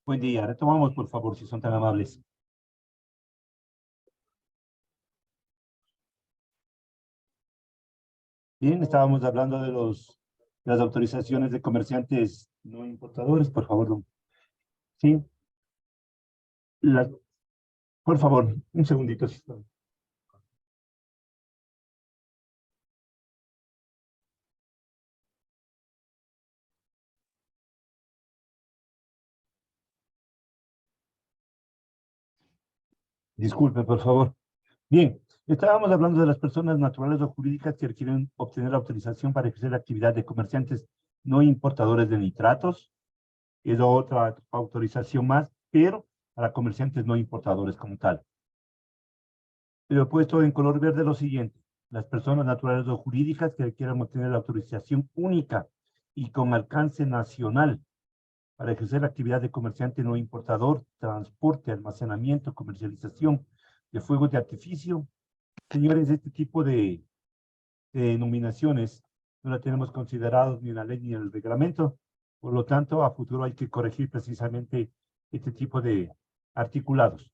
Buen día. Retomamos, por favor, si son tan amables. Bien, estábamos hablando de las autorizaciones de comerciantes no importadores, por favor. Sí, la- por favor, un segundito. Disculpe, por favor. Bien, estábamos hablando de las personas naturales o jurídicas que quieren obtener autorización para ejercer la actividad de comerciantes no importadores de nitratos. Es otra autorización más, pero para comerciantes no importadores como tal. Lo he puesto en color verde lo siguiente: las personas naturales o jurídicas que quieran obtener la autorización única y con alcance nacional para ejercer la actividad de comerciante no importador, transporte, almacenamiento, comercialización de fuegos de artificio. Señores, este tipo de denominaciones no la tenemos considerados ni en la ley ni en el reglamento. Por lo tanto, a futuro hay que corregir precisamente este tipo de articulados.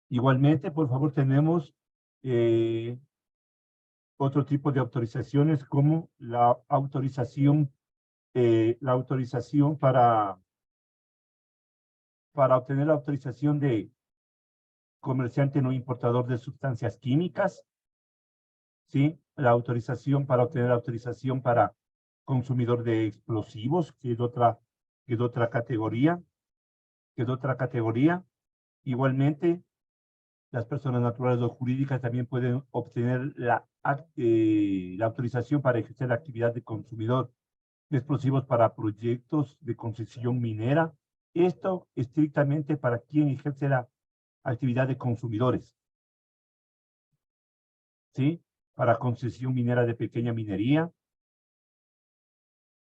Igualmente, por favor, tenemos eh, otro tipo de autorizaciones como la autorización para obtener la autorización de comerciante no importador de sustancias químicas, ¿sí? La autorización para obtener la autorización para consumidor de explosivos, que es otra categoría, que es otra categoría. Igualmente, las personas naturales o jurídicas también pueden obtener la autorización para ejercer la actividad de consumidor de explosivos para proyectos de concesión minera. Esto estrictamente para quien ejerce la actividad de consumidores, ¿sí? Para concesión minera de pequeña minería,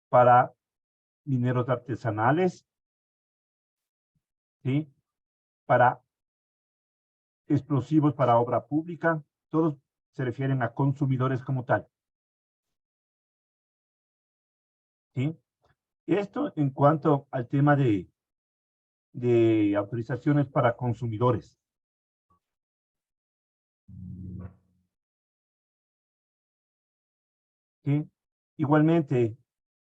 para mineros artesanales, ¿sí? Para explosivos para obra pública. Todos se refieren a consumidores como tal, ¿sí? Esto en cuanto al tema de autorizaciones para consumidores. ¿Sí? Igualmente,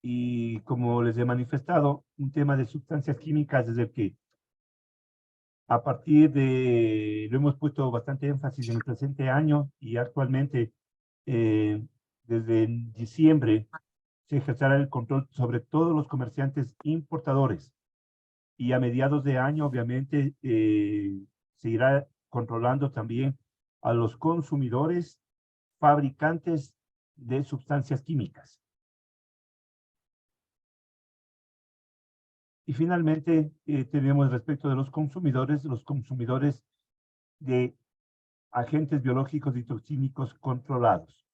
y como les he manifestado, un tema de sustancias químicas es el que a partir lo hemos puesto bastante énfasis en el presente año y actualmente, eh, desde diciembre, se ejercerá el control sobre todos los comerciantes importadores y a mediados de año, obviamente, se irá controlando también a los consumidores fabricantes de sustancias químicas. Y finalmente, tenemos respecto de los consumidores de agentes biológicos y toxínicos controlados.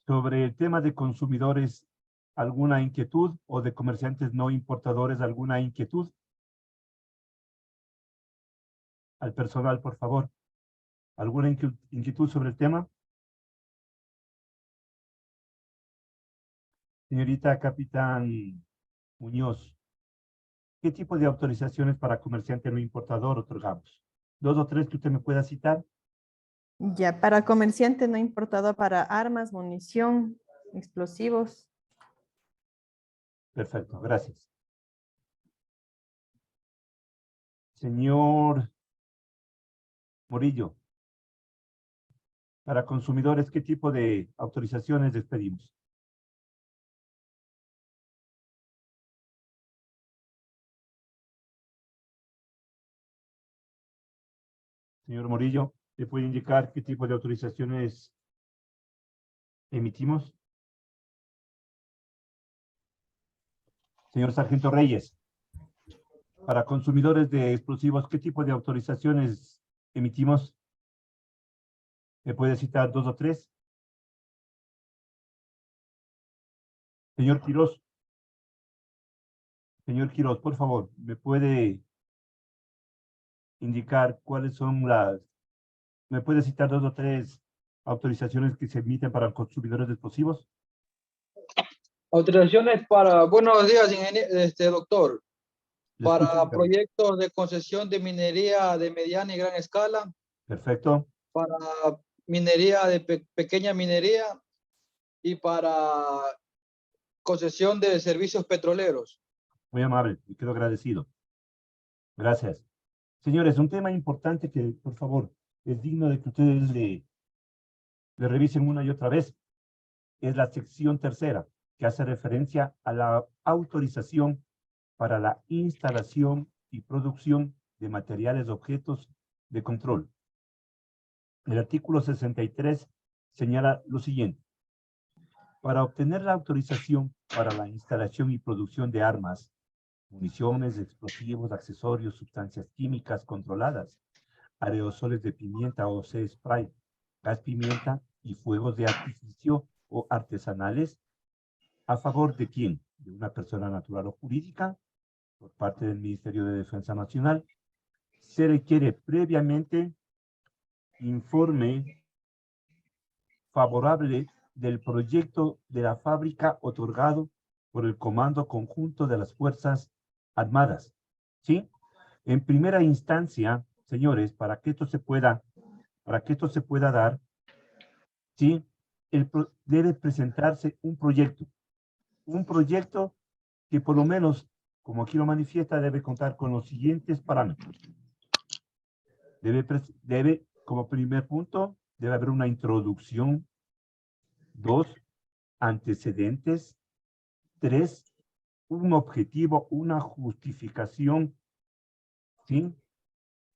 Sobre el tema de consumidores, ¿alguna inquietud? O de comerciantes no importadores, ¿alguna inquietud? Al personal, por favor. ¿Alguna inquietud sobre el tema? Señorita Capitán Muñoz, ¿qué tipo de autorizaciones para comerciante no importador otorgamos? ¿Dos o tres que usted me pueda citar? Ya, para comerciante no importador para armas, munición, explosivos. Perfecto, gracias. Señor Morillo, para consumidores, ¿qué tipo de autorizaciones les pedimos? Señor Morillo, ¿le puede indicar qué tipo de autorizaciones emitimos? Señor Sargento Reyes, para consumidores de explosivos, ¿qué tipo de autorizaciones emitimos? ¿Me puede citar dos o tres? Señor Quiroz, por favor, ¿me puede indicar cuáles son me puede citar dos o tres autorizaciones que se emiten para consumidores de explosivos? Autorizaciones para, buenos días, doctor. Le escucho, Para dígame. proyectos de concesión de minería de mediana y gran escala, Perfecto. para minería de pequeña minería y para concesión de servicios petroleros. Muy amable, me quedo agradecido. Gracias. Señores, un tema importante que, por favor, es digno de que ustedes le revisen una y otra vez. Es la sección tercera, que hace referencia a la autorización para la instalación y producción de materiales objetos de control. El artículo 63 señala lo siguiente. Para obtener la autorización para la instalación y producción de armas, municiones, explosivos, accesorios, sustancias químicas controladas, aerosoles de pimienta o spray, gas pimienta y fuegos de artificio o artesanales, ¿a favor de quién? De una persona natural o jurídica, por parte del Ministerio de Defensa Nacional. Se requiere previamente informe favorable del proyecto de la fábrica otorgado por el Comando Conjunto de las Fuerzas Armadas. ¿Sí? En primera instancia, señores, para que esto se pueda dar, ¿sí? Debe presentarse un proyecto que por lo menos, como aquí lo manifiesta, debe contar con los siguientes parámetros. Debe, como primer punto, debe haber una introducción. 2, antecedentes. 3, un objetivo, una justificación, ¿sí?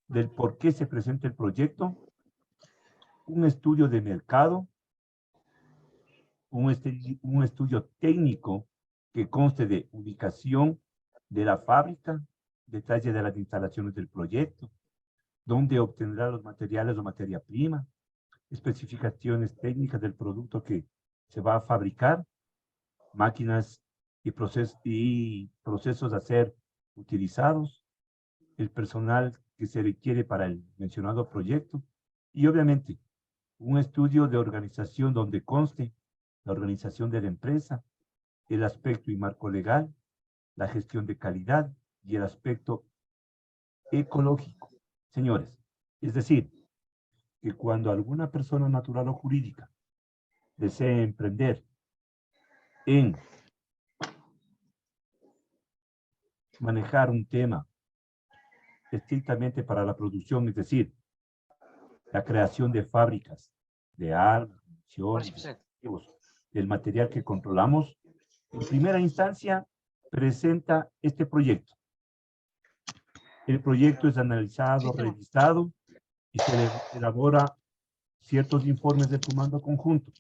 Del por qué se presenta el proyecto. Un estudio de mercado. Un estudio técnico que conste de ubicación de la fábrica, detalle de las instalaciones del proyecto, dónde obtendrá los materiales o materia prima, especificaciones técnicas del producto que se va a fabricar, máquinas y procesos a ser utilizados, el personal que se requiere para el mencionado proyecto y obviamente un estudio de organización donde conste la organización de la empresa, el aspecto y marco legal, la gestión de calidad y el aspecto ecológico. Señores, es decir, que cuando alguna persona natural o jurídica desee emprender en manejar un tema estrictamente para la producción, es decir, la creación de fábricas de armas, municiones, del material que controlamos, en primera instancia presenta este proyecto. El proyecto es analizado, revisado y se elabora ciertos informes del Comando Conjunto.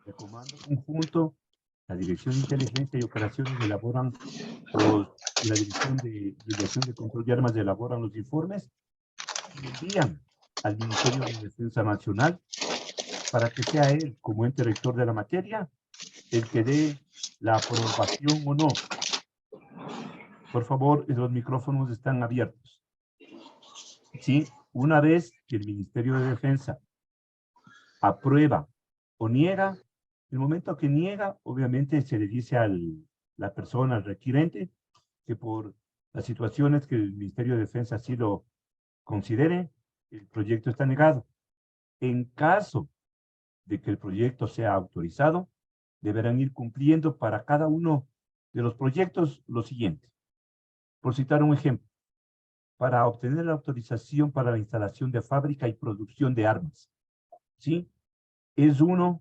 El Comando Conjunto, la Dirección de Inteligencia y Operaciones elaboran la Dirección de Control de Armas elaboran los informes y envían al Ministerio de Defensa Nacional para que sea él, como ente rector de la materia, el que dé la aprobación o no. Por favor, los micrófonos están abiertos. ¿Sí? Una vez que el Ministerio de Defensa aprueba o niega, el momento que niega, obviamente se le dice a la persona, al requirente, que por las situaciones que el Ministerio de Defensa así lo considere, el proyecto está negado. En caso de que el proyecto sea autorizado, deberán ir cumpliendo para cada uno de los proyectos lo siguiente. Por citar un ejemplo, para obtener la autorización para la instalación de fábrica y producción de armas, ¿sí? Es una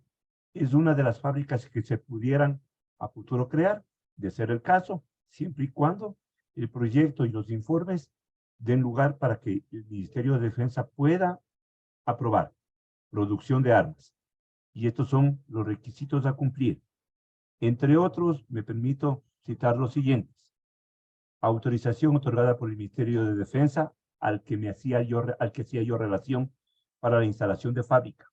de las fábricas que se pudieran a futuro crear, de ser el caso, siempre y cuando el proyecto y los informes den lugar para que el Ministerio de Defensa pueda aprobar producción de armas. Y estos son los requisitos a cumplir. Entre otros, me permito citar los siguientes. Autorización otorgada por el Ministerio de Defensa al que hacía yo relación para la instalación de fábrica.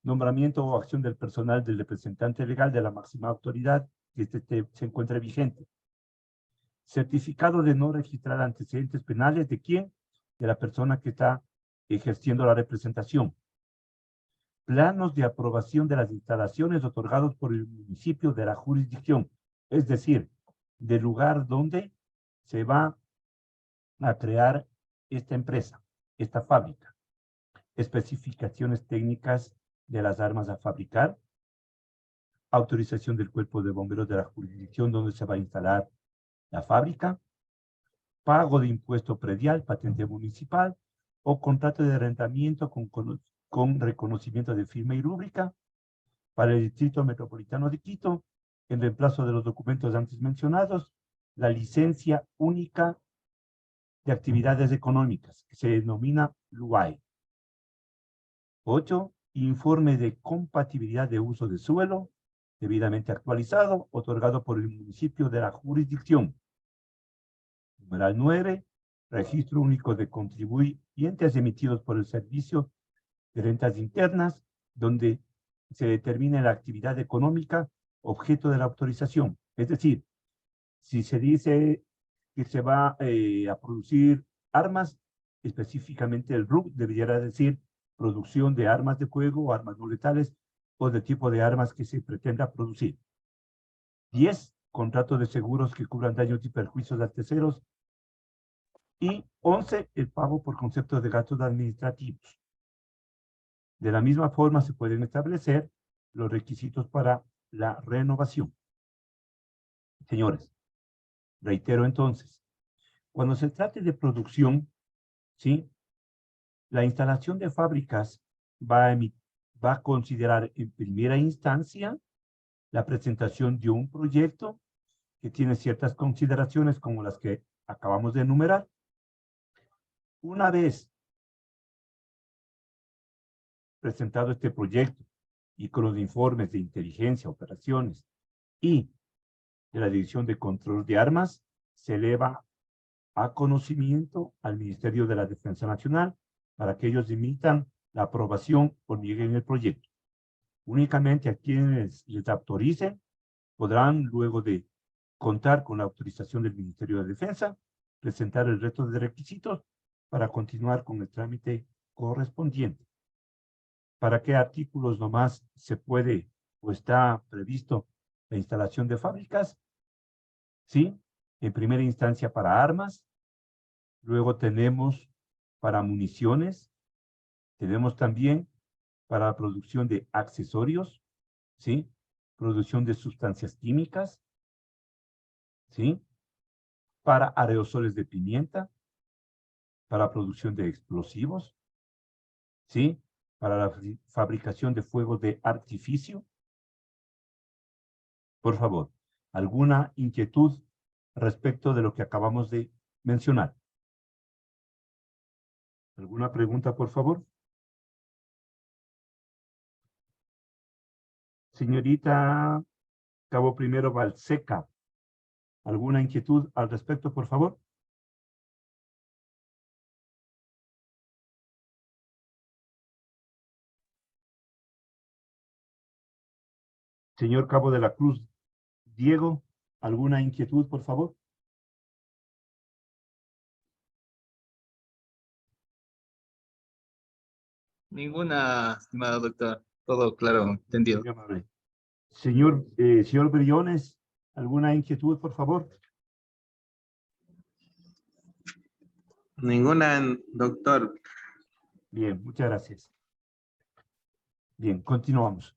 Nombramiento o acción del personal del representante legal de la máxima autoridad que se encuentre vigente. Certificado de no registrar antecedentes penales, ¿de quién? De la persona que está ejerciendo la representación. planos de aprobación de las instalaciones otorgados por el municipio de la jurisdicción, es decir, del lugar donde se va a crear esta empresa, esta fábrica. Especificaciones técnicas de las armas a fabricar, autorización del cuerpo de bomberos de la jurisdicción donde se va a instalar la fábrica, pago de impuesto predial, patente municipal o contrato de arrendamiento con reconocimiento de firma y rúbrica para el Distrito Metropolitano de Quito, en reemplazo de los documentos antes mencionados, la licencia única de actividades económicas, que se denomina LUAE. 8. Informe de compatibilidad de uso de suelo, debidamente actualizado, otorgado por el municipio de la jurisdicción. Numeral 9. Registro único de contribuyentes emitidos por el Servicio de Rentas Internas, donde se determina la actividad económica objeto de la autorización. Es decir, si se dice que se va a producir armas, específicamente el RUC debería decir producción de armas de fuego, armas no letales o de tipo de armas que se pretenda producir. 10. Contrato de seguros que cubran daños y perjuicios a terceros. Y 11. El pago por concepto de gastos administrativos. De la misma forma se pueden establecer los requisitos para la renovación. Señores, reitero entonces, cuando se trate de producción, ¿sí? La instalación de fábricas va a considerar en primera instancia la presentación de un proyecto que tiene ciertas consideraciones como las que acabamos de enumerar. Una vez presentado este proyecto y con los informes de inteligencia, operaciones y de la División de Control de Armas, se eleva a conocimiento al Ministerio de la Defensa Nacional para que ellos emitan la aprobación o nieguen el proyecto. Únicamente a quienes les autoricen podrán, luego de contar con la autorización del Ministerio de Defensa, presentar el resto de requisitos para continuar con el trámite correspondiente. ¿Para qué artículos nomás se puede o está previsto la instalación de fábricas? Sí, en primera instancia para armas, luego tenemos para municiones, tenemos también para la producción de accesorios, ¿sí? Producción de sustancias químicas, ¿sí? Para aerosoles de pimienta, para producción de explosivos, ¿sí? Para la fabricación de fuegos de artificio. Por favor, ¿alguna inquietud respecto de lo que acabamos de mencionar? ¿Alguna pregunta, por favor? Señorita Cabo Primero Balseca, ¿alguna inquietud al respecto, por favor? Señor Cabo de la Cruz Diego, ¿alguna inquietud, por favor? Ninguna, estimado doctor. Todo claro, entendido. Muy amable. Señor Briones, ¿alguna inquietud, por favor? Ninguna, doctor. Bien, muchas gracias. Bien, continuamos.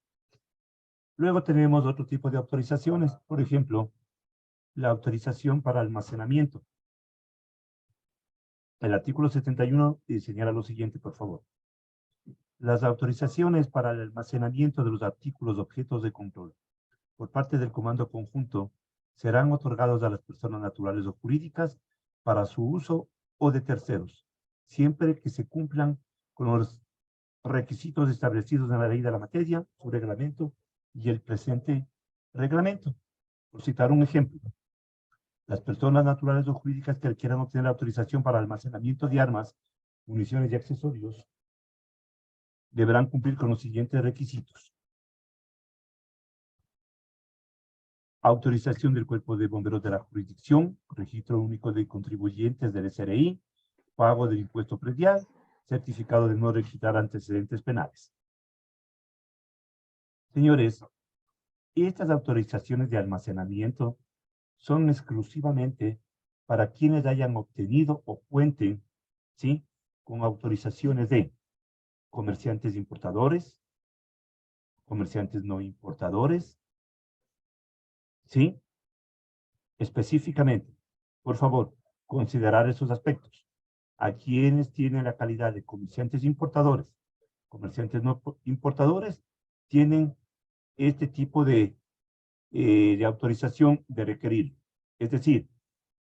Luego tenemos otro tipo de autorizaciones, por ejemplo, la autorización para almacenamiento. El artículo 71 señala lo siguiente, por favor. Las autorizaciones para el almacenamiento de los artículos objetos de control por parte del Comando Conjunto serán otorgados a las personas naturales o jurídicas para su uso o de terceros, siempre que se cumplan con los requisitos establecidos en la ley de la materia, su reglamento y el presente reglamento. Por citar un ejemplo, las personas naturales o jurídicas que quieran obtener autorización para almacenamiento de armas, municiones y accesorios deberán cumplir con los siguientes requisitos. Autorización del Cuerpo de Bomberos de la jurisdicción, registro único de contribuyentes del SRI, pago del impuesto predial, certificado de no registrar antecedentes penales. Señores, estas autorizaciones de almacenamiento son exclusivamente para quienes hayan obtenido o cuenten, ¿sí?, con autorizaciones de comerciantes importadores, comerciantes no importadores, ¿sí? Específicamente, por favor, considerar esos aspectos. A quienes tienen la calidad de comerciantes importadores, comerciantes no importadores, tienen este tipo de autorización de requerir. Es decir,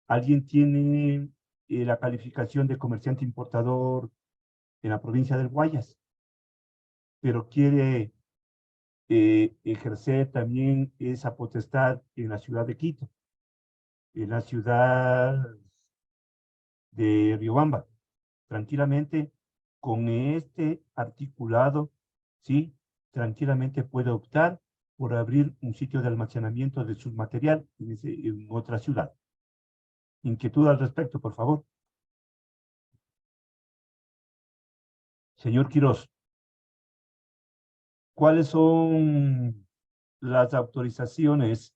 alguien tiene la calificación de comerciante importador en la provincia del Guayas, pero quiere ejercer también esa potestad en la ciudad de Quito, en la ciudad de Riobamba. Tranquilamente, con este articulado, ¿sí?, tranquilamente puede optar por abrir un sitio de almacenamiento de su material en otra ciudad. ¿Inquietud al respecto, por favor? Señor Quiroz, ¿cuáles son las autorizaciones,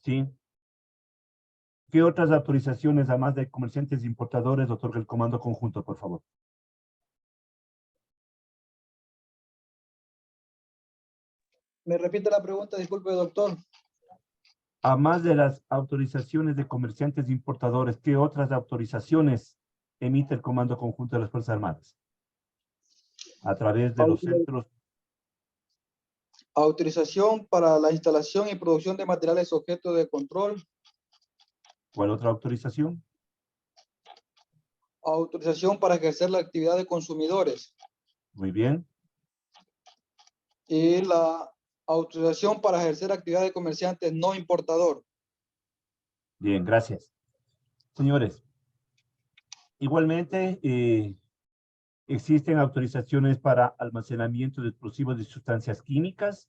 sí? ¿Qué otras autorizaciones, además de comerciantes e importadores, otorga el comando conjunto, por favor? Me repite la pregunta, disculpe, doctor. Además de las autorizaciones de comerciantes e importadores, ¿qué otras autorizaciones emite el comando conjunto de las Fuerzas Armadas? A través de los centros. Autorización para la instalación y producción de materiales objeto de control. ¿Cuál otra autorización? Autorización para ejercer la actividad de consumidores. Muy bien. Y la autorización para ejercer actividad de comerciantes no importador. Bien, gracias. Señores, igualmente existen autorizaciones para almacenamiento de explosivos de sustancias químicas,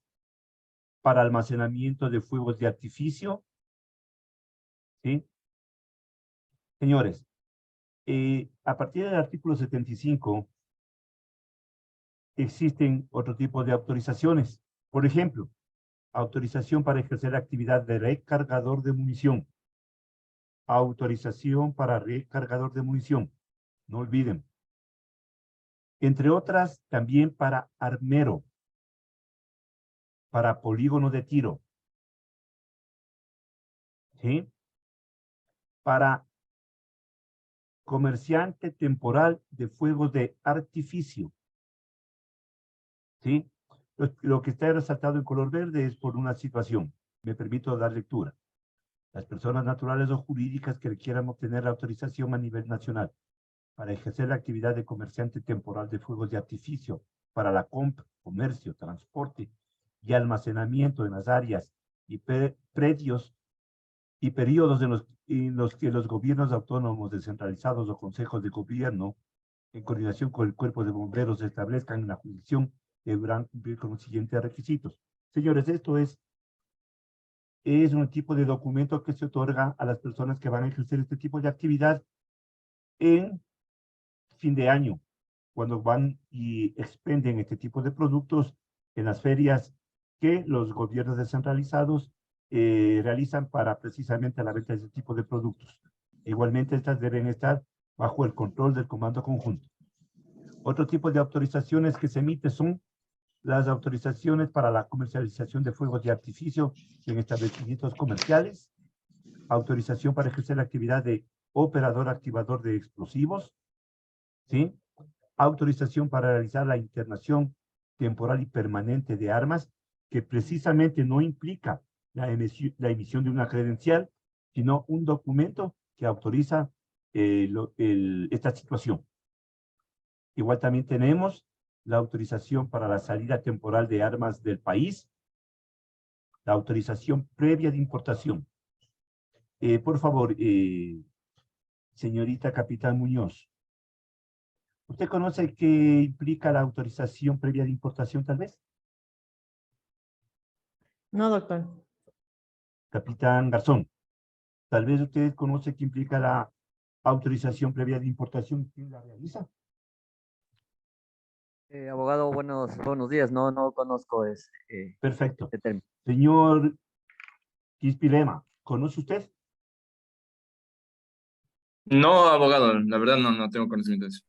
para almacenamiento de fuegos de artificio, ¿sí? Señores, a partir del artículo 75, existen otro tipo de autorizaciones. Por ejemplo, autorización para ejercer actividad de recargador de munición. Autorización para recargador de munición. No olviden. Entre otras, también para armero, para polígono de tiro, ¿sí? Para comerciante temporal de fuegos de artificio, ¿sí? Lo que está resaltado en color verde es por una situación. Me permito dar lectura. Las personas naturales o jurídicas que quieran obtener la autorización a nivel nacional para ejercer la actividad de comerciante temporal de fuegos de artificio para la compra, comercio, transporte y almacenamiento en las áreas y predios y periodos en los que los gobiernos autónomos descentralizados o consejos de gobierno, en coordinación con el cuerpo de bomberos, establezcan la jurisdicción, deberán cumplir con los siguientes requisitos. Señores, esto es un tipo de documento que se otorga a las personas que van a ejercer este tipo de actividad en fin de año, cuando van y expenden este tipo de productos en las ferias que los gobiernos descentralizados realizan para precisamente la venta de ese tipo de productos. Igualmente, estas deben estar bajo el control del comando conjunto. Otro tipo de autorizaciones que se emiten son las autorizaciones para la comercialización de fuegos de artificio en establecimientos comerciales, autorización para ejercer la actividad de operador activador de explosivos, ¿sí? Autorización para realizar la internación temporal y permanente de armas, que precisamente no implica la emisión de una credencial, sino un documento que autoriza esta situación. Igual también tenemos la autorización para la salida temporal de armas del país, la autorización previa de importación. Por favor, señorita Capitán Muñoz, ¿usted conoce qué implica la autorización previa de importación, tal vez? No, doctor. Capitán Garzón, tal vez usted conoce qué implica la autorización previa de importación. ¿Quién la realiza? Abogado, buenos días. No conozco Perfecto. este término. Señor Quispe-Lema, ¿conoce usted? No, abogado, la verdad no tengo conocimiento de eso.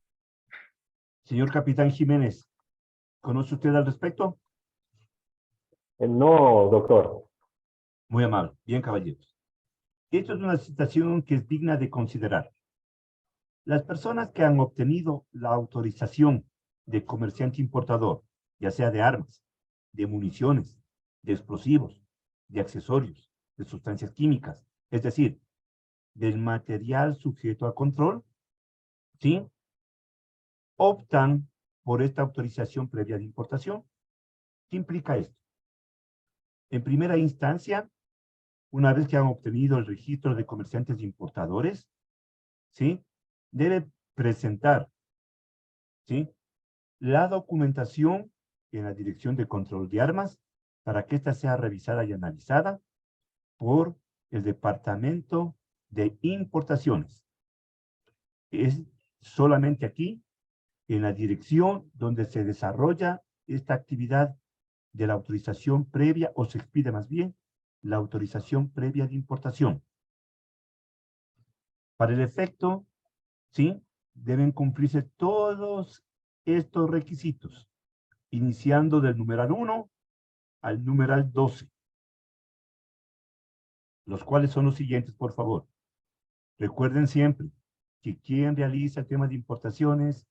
Señor Capitán Jiménez, ¿conoce usted al respecto? No, doctor. Muy amable. Bien, caballeros. Esto es una situación que es digna de considerar. Las personas que han obtenido la autorización de comerciante importador, ya sea de armas, de municiones, de explosivos, de accesorios, de sustancias químicas, es decir, del material sujeto a control, ¿sí? Optan por esta autorización previa de importación. ¿Qué implica esto? En primera instancia, una vez que han obtenido el registro de comerciantes e importadores, ¿sí? Debe presentar, ¿sí? La documentación en la Dirección de Control de Armas para que ésta sea revisada y analizada por el Departamento de Importaciones. Es solamente aquí, en la dirección donde se desarrolla esta actividad de la autorización previa, o se expide más bien, la autorización previa de importación. Para el efecto, ¿sí? Deben cumplirse todos estos requisitos, iniciando del numeral 1 al numeral 12, los cuales son los siguientes, por favor. Recuerden siempre que quien realiza el tema de importaciones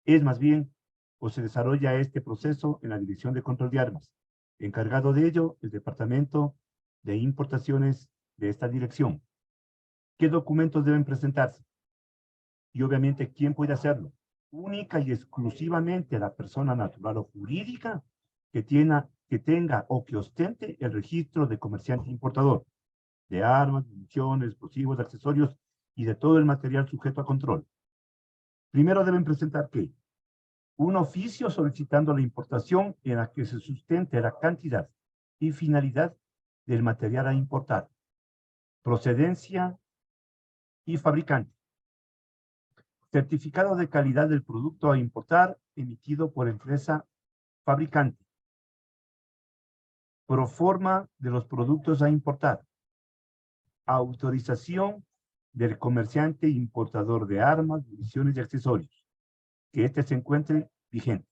es más bien, o se desarrolla este proceso en la Dirección de Control de Armas. Encargado de ello, el Departamento de Importaciones de esta dirección. ¿Qué documentos deben presentarse? Y obviamente, ¿quién puede hacerlo? Única y exclusivamente la persona natural o jurídica que tenga o que ostente el registro de comerciante importador de armas, municiones, explosivos, accesorios y de todo el material sujeto a control. Primero deben presentar ¿qué? Un oficio solicitando la importación en la que se sustente la cantidad y finalidad del material a importar, procedencia y fabricante. Certificado de calidad del producto a importar emitido por empresa fabricante. Proforma de los productos a importar. Autorización del comerciante importador de armas, municiones y accesorios. Que éste se encuentre vigente.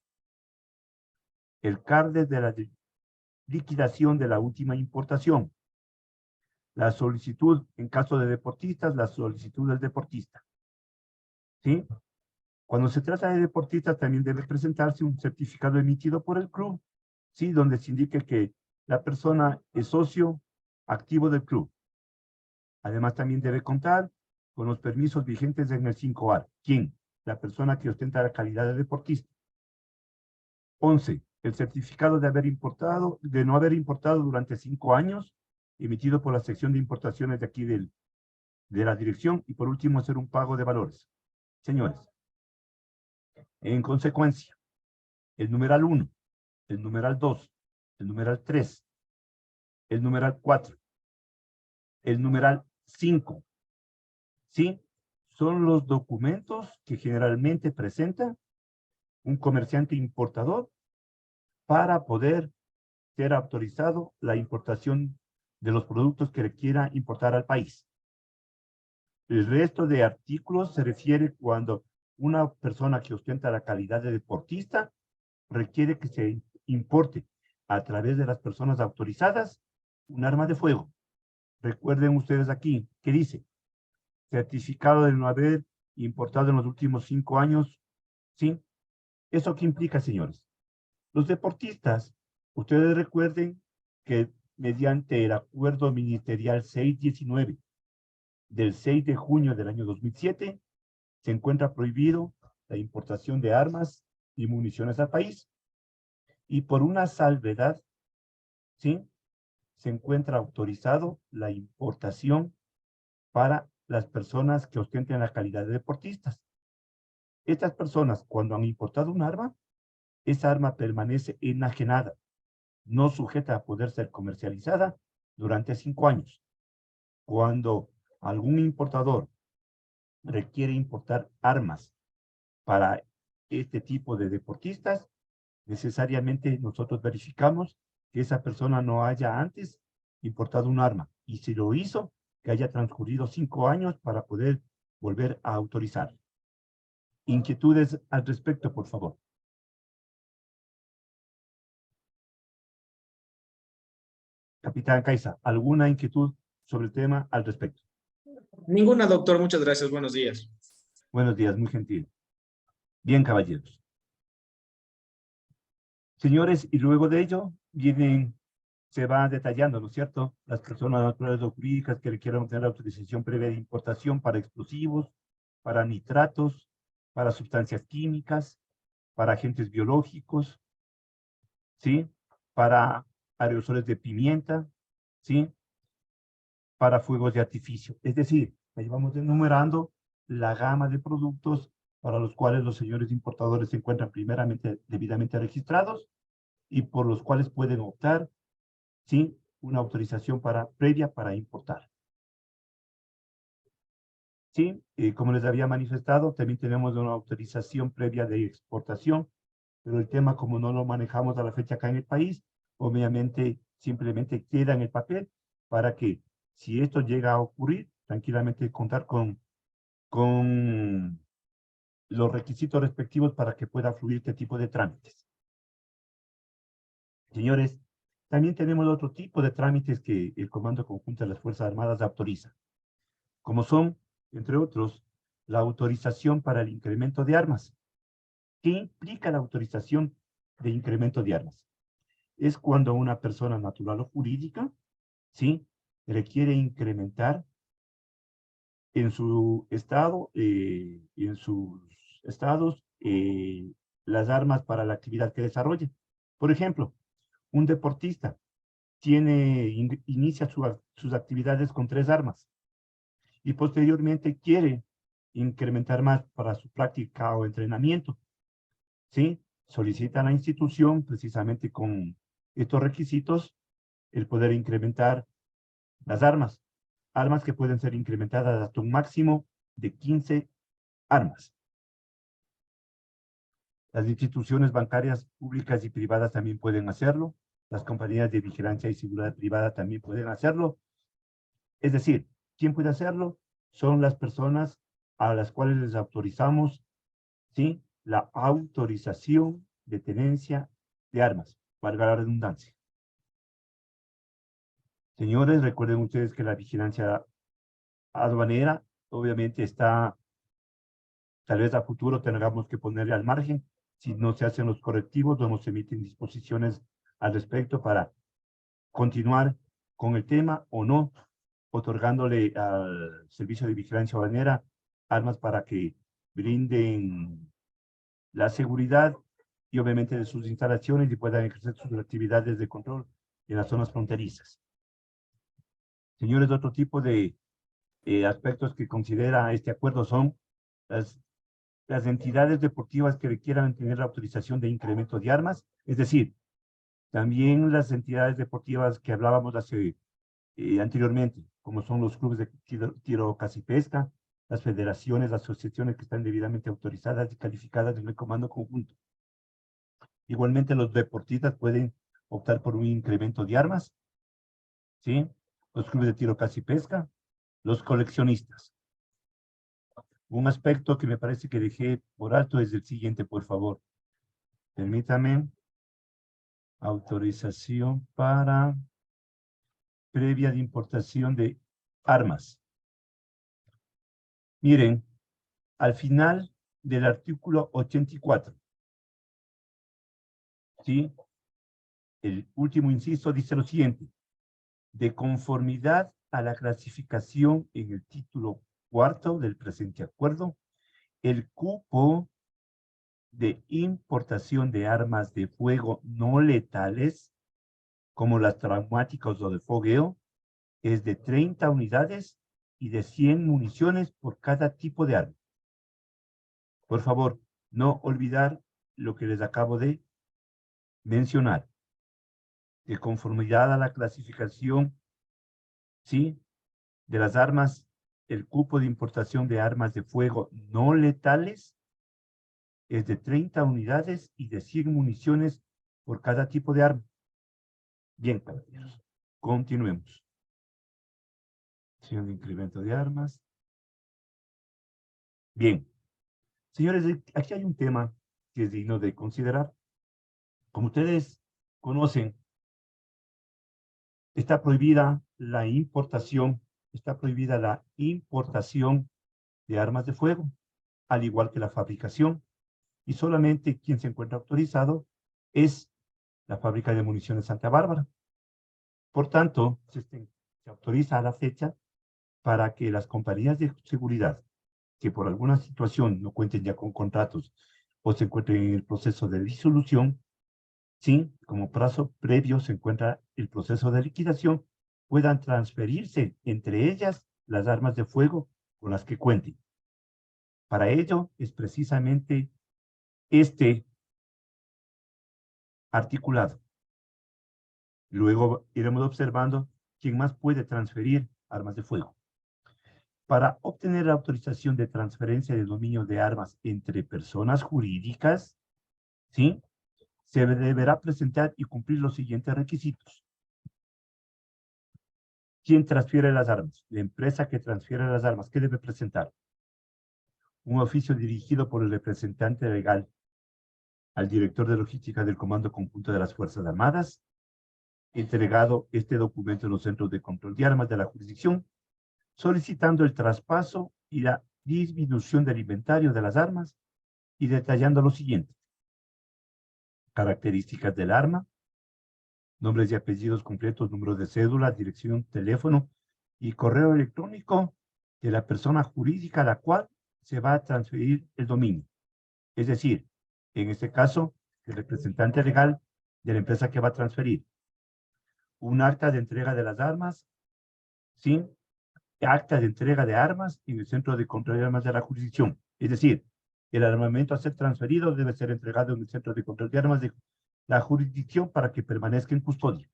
El CARDE de la liquidación de la última importación. La solicitud, en caso de deportistas, la solicitud del deportista. ¿Sí? Cuando se trata de deportistas, también debe presentarse un certificado emitido por el club, ¿sí? Donde se indique que la persona es socio activo del club. Además, también debe contar con los permisos vigentes en el 5A. ¿Quién? La persona que ostenta la calidad de deportista. 11. El certificado de no haber importado durante 5 años, emitido por la sección de importaciones de aquí de la dirección. Y por último, hacer un pago de valores. Señores, en consecuencia, el numeral 1, el numeral 2, el numeral 3, el numeral 4, el numeral 5, ¿sí? Son los documentos que generalmente presenta un comerciante importador para poder ser autorizado la importación de los productos que requiera importar al país. El resto de artículos se refiere cuando una persona que ostenta la calidad de deportista requiere que se importe a través de las personas autorizadas un arma de fuego. Recuerden ustedes aquí, ¿qué dice? Certificado de no haber importado en los últimos 5 años, ¿sí? ¿Eso qué implica, señores? Los deportistas, ustedes recuerden que mediante el Acuerdo Ministerial 619 del 6 de junio del año 2007, se encuentra prohibido la importación de armas y municiones al país. Y por una salvedad, ¿sí? Se encuentra autorizado la importación para las personas que ostenten la calidad de deportistas. Estas personas, cuando han importado un arma, esa arma permanece enajenada, no sujeta a poder ser comercializada durante 5 años. Cuando algún importador requiere importar armas para este tipo de deportistas, necesariamente nosotros verificamos que esa persona no haya antes importado un arma. Y si lo hizo, que haya transcurrido 5 años para poder volver a autorizar. Inquietudes al respecto, por favor. Capitán Caiza, ¿alguna inquietud sobre el tema al respecto? Ninguna, doctor. Muchas gracias. Buenos días. Buenos días, muy gentil. Bien, caballeros. Señores, y luego de ello se va detallando, ¿no es cierto? Las personas naturales o jurídicas que requieran obtener la autorización previa de importación para explosivos, para nitratos, para sustancias químicas, para agentes biológicos, ¿sí? Para aerosoles de pimienta, ¿sí? Para fuegos de artificio. Es decir, ahí vamos enumerando la gama de productos para los cuales los señores importadores se encuentran primeramente debidamente registrados y por los cuales pueden optar, ¿sí? Una autorización previa para importar. ¿Sí? Como les había manifestado, también tenemos una autorización previa de exportación, pero el tema, como no lo manejamos a la fecha acá en el país, obviamente simplemente queda en el papel para que, si esto llega a ocurrir, tranquilamente contar con los requisitos respectivos para que pueda fluir este tipo de trámites. Señores, también tenemos otro tipo de trámites que el Comando Conjunto de las Fuerzas Armadas autoriza, como son, entre otros, la autorización para el incremento de armas. ¿Qué implica la autorización de incremento de armas? Es cuando una persona natural o jurídica, ¿sí?, requiere incrementar en su estado, en sus estados, las armas para la actividad que desarrolle. Por ejemplo, un deportista inicia sus actividades con 3 armas y posteriormente quiere incrementar más para su práctica o entrenamiento, ¿sí? Solicita a la institución, precisamente con estos requisitos, el poder incrementar las armas. Armas que pueden ser incrementadas hasta un máximo de 15 armas. Las instituciones bancarias públicas y privadas también pueden hacerlo. Las compañías de vigilancia y seguridad privada también pueden hacerlo. Es decir, ¿quién puede hacerlo? Son las personas a las cuales les autorizamos, ¿sí?, la autorización de tenencia de armas, valga la redundancia. Señores, recuerden ustedes que la vigilancia aduanera obviamente está, tal vez a futuro tengamos que ponerle al margen, si no se hacen los correctivos, no se emiten disposiciones al respecto para continuar con el tema o no, otorgándole al Servicio de Vigilancia Aduanera armas para que brinden la seguridad y obviamente de sus instalaciones y puedan ejercer sus actividades de control en las zonas fronterizas. Señores, otro tipo de aspectos que considera este acuerdo son las entidades deportivas que requieran tener la autorización de incremento de armas, es decir, también las entidades deportivas que hablábamos anteriormente, como son los clubes de tiro, caza y pesca, las federaciones, las asociaciones que están debidamente autorizadas y calificadas en el comando conjunto. Igualmente, los deportistas pueden optar por un incremento de armas, ¿sí? Los clubes de tiro, caza y pesca, los coleccionistas. Un aspecto que me parece que dejé por alto es el siguiente, por favor. Permítame. Autorización para previa de importación de armas. Miren, al final del artículo 84, ¿sí?, el último inciso dice lo siguiente: de conformidad a la clasificación en el título 4 del presente acuerdo, el cupo de importación de armas de fuego no letales, como las traumáticas o de fogueo, es de 30 unidades y de 100 municiones por cada tipo de arma. Por favor, no olvidar lo que les acabo de mencionar. De conformidad a la clasificación, ¿sí?, de las armas, el cupo de importación de armas de fuego no letales es de 30 unidades y de 100 municiones por cada tipo de arma. Bien, caballeros, continuemos. Acción de incremento de armas. Bien. Señores, aquí hay un tema que es digno de considerar. Como ustedes conocen, está prohibida la importación de armas de fuego, al igual que la fabricación, y solamente quien se encuentra autorizado es la fábrica de municiones Santa Bárbara. Por tanto, se autoriza a la fecha para que las compañías de seguridad que por alguna situación no cuenten ya con contratos o se encuentren en el proceso de disolución, sí, como plazo previo se encuentra el proceso de liquidación, puedan transferirse entre ellas las armas de fuego con las que cuenten. Para ello es precisamente este articulado. Luego iremos observando quién más puede transferir armas de fuego. Para obtener la autorización de transferencia de dominio de armas entre personas jurídicas, ¿sí?, se deberá presentar y cumplir los siguientes requisitos. ¿Quién transfiere las armas? La empresa que transfiere las armas. ¿Qué debe presentar? Un oficio dirigido por el representante legal al director de logística del Comando Conjunto de las Fuerzas Armadas, entregado este documento en los centros de control de armas de la jurisdicción, solicitando el traspaso y la disminución del inventario de las armas y detallando lo siguiente: características del arma, nombres y apellidos completos, número de cédula, dirección, teléfono y correo electrónico de la persona jurídica a la cual se va a transferir el dominio. Es decir, en este caso, el representante legal de la empresa que va a transferir. Un acta de entrega de las armas, ¿sí?, acta de entrega de armas en el centro de control de armas de la jurisdicción. Es decir, el armamento a ser transferido debe ser entregado en el centro de control de armas de la jurisdicción para que permanezca en custodia.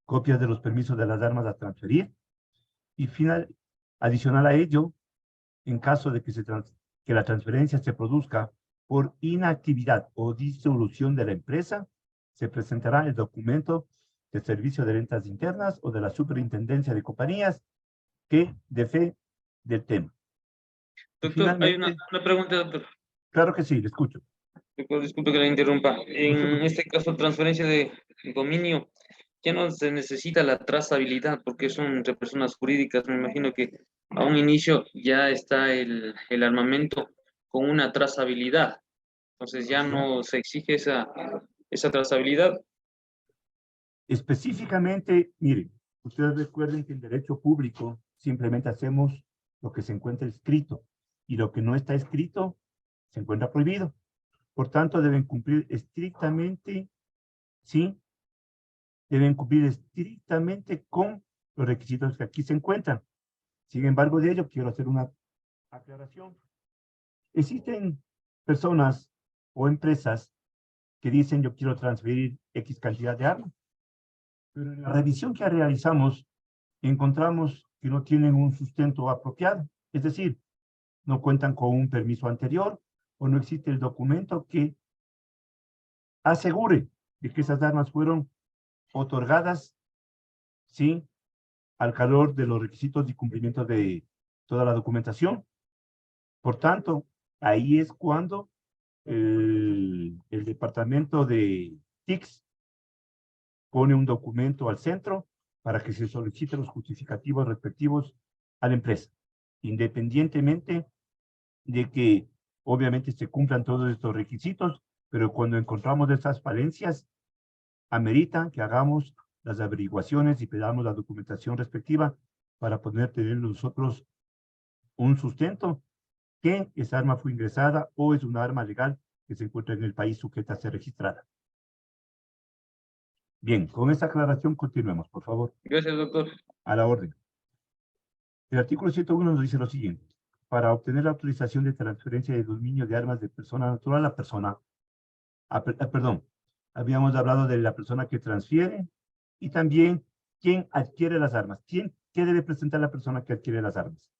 Copias de los permisos de las armas a transferir. Y adicional a ello, en caso de que la transferencia se produzca por inactividad o disolución de la empresa, se presentará el documento de Servicio de Rentas Internas o de la Superintendencia de Compañías que dé fe del tema. Doctor, hay una pregunta, doctor. Claro que sí, le escucho. Doctor, disculpe que le interrumpa. En este caso, transferencia de dominio, ya no se necesita la trazabilidad porque son entre personas jurídicas. Me imagino que a un inicio ya está el armamento con una trazabilidad. Entonces ya no se exige esa trazabilidad. Específicamente, miren, ustedes recuerden que en derecho público simplemente hacemos lo que se encuentra escrito y lo que no está escrito se encuentra prohibido. Por tanto, deben cumplir estrictamente, ¿sí? Deben cumplir estrictamente con los requisitos que aquí se encuentran. Sin embargo, de ello quiero hacer una aclaración. Existen personas o empresas que dicen yo quiero transferir X cantidad de armas, pero en la revisión que realizamos encontramos que no tienen un sustento apropiado, es decir, no cuentan con un permiso anterior o no existe el documento que asegure de que esas armas fueron otorgadas, ¿sí?, al calor de los requisitos y cumplimiento de toda la documentación. Por tanto, ahí es cuando el departamento de TICS pone un documento al centro para que se soliciten los justificativos respectivos a la empresa, independientemente de que obviamente se cumplan todos estos requisitos, pero cuando encontramos esas falencias, amerita que hagamos las averiguaciones y pedamos la documentación respectiva para poder tener nosotros un sustento que esa arma fue ingresada o es una arma legal que se encuentra en el país sujeta a ser registrada. Bien, con esta aclaración continuemos, por favor. Gracias, doctor. A la orden. El artículo 101 nos dice lo siguiente: para obtener la autorización de transferencia de dominio de armas de persona natural a persona, perdón, habíamos hablado de la persona que transfiere y también quién adquiere las armas. ¿Qué debe presentar la persona que adquiere las armas?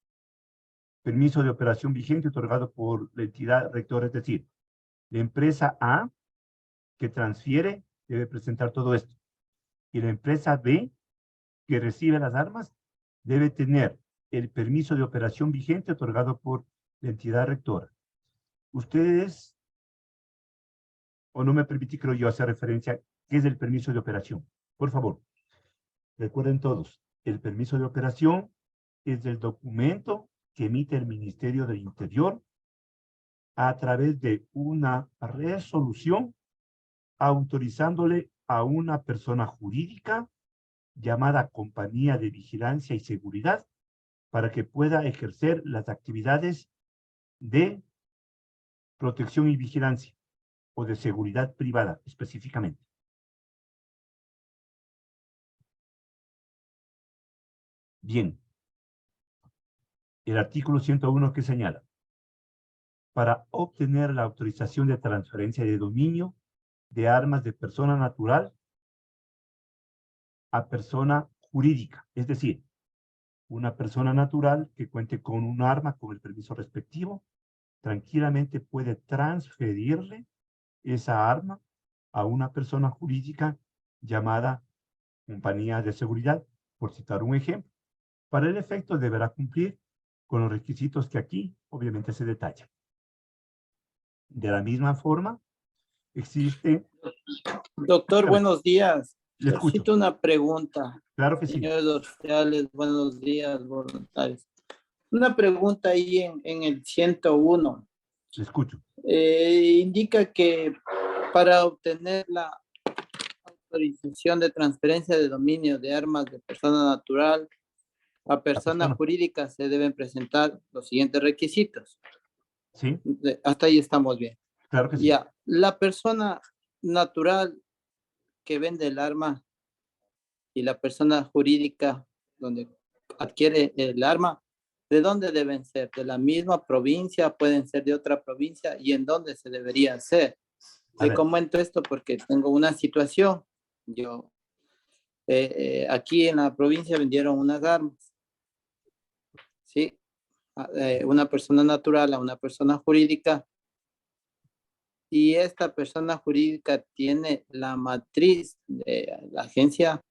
Permiso de operación vigente otorgado por la entidad rectora, es decir, La empresa A que transfiere debe presentar todo esto. Y la empresa B que recibe las armas debe tener el permiso de operación vigente otorgado por la entidad rectora. Ustedes, o no me permití, creo yo, hacer referencia, ¿qué es el permiso de operación? Por favor, recuerden todos, el permiso de operación es el documento que emite el Ministerio del Interior a través de una resolución autorizándole a una persona jurídica llamada Compañía de Vigilancia y Seguridad para que pueda ejercer las actividades de protección y vigilancia o de seguridad privada específicamente. Bien. El artículo 101 que señala, para obtener la autorización de transferencia de dominio de armas de persona natural a persona jurídica, es decir, una persona natural que cuente con un arma con el permiso respectivo, tranquilamente puede transferirle esa arma a una persona jurídica llamada compañía de seguridad, por citar un ejemplo. Para el efecto deberá cumplir con los requisitos que aquí obviamente se detallan. De la misma forma, existe... Doctor, Dígame. buenos días. Le escucho. Necesito una pregunta. Claro que sí. Señores oficiales, buenos días, voluntarios. Una pregunta ahí en el 101. Le escucho. Indica que para obtener la autorización de transferencia de dominio de armas de persona natural a persona jurídica se deben presentar los siguientes requisitos. Sí, Hasta ahí estamos bien. claro que sí. Ya, la persona natural que vende el arma y la persona jurídica donde adquiere el arma, ¿de dónde deben ser? ¿De la misma provincia? ¿Pueden ser de otra provincia? ¿Y en dónde se debería hacer? A Te ver. comento esto porque tengo una situación. Yo, aquí en la provincia vendieron unas armas. ¿Sí? Una persona natural a una persona jurídica. Y esta persona jurídica tiene la matriz de la agencia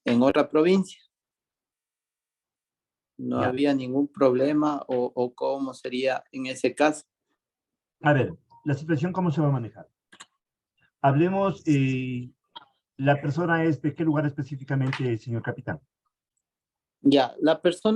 en otra provincia. No Ya. había ningún problema o cómo sería en ese caso. A ver, la situación, ¿cómo se va a manejar? Hablemos, la persona es de qué lugar específicamente, señor capitán. Ya, la persona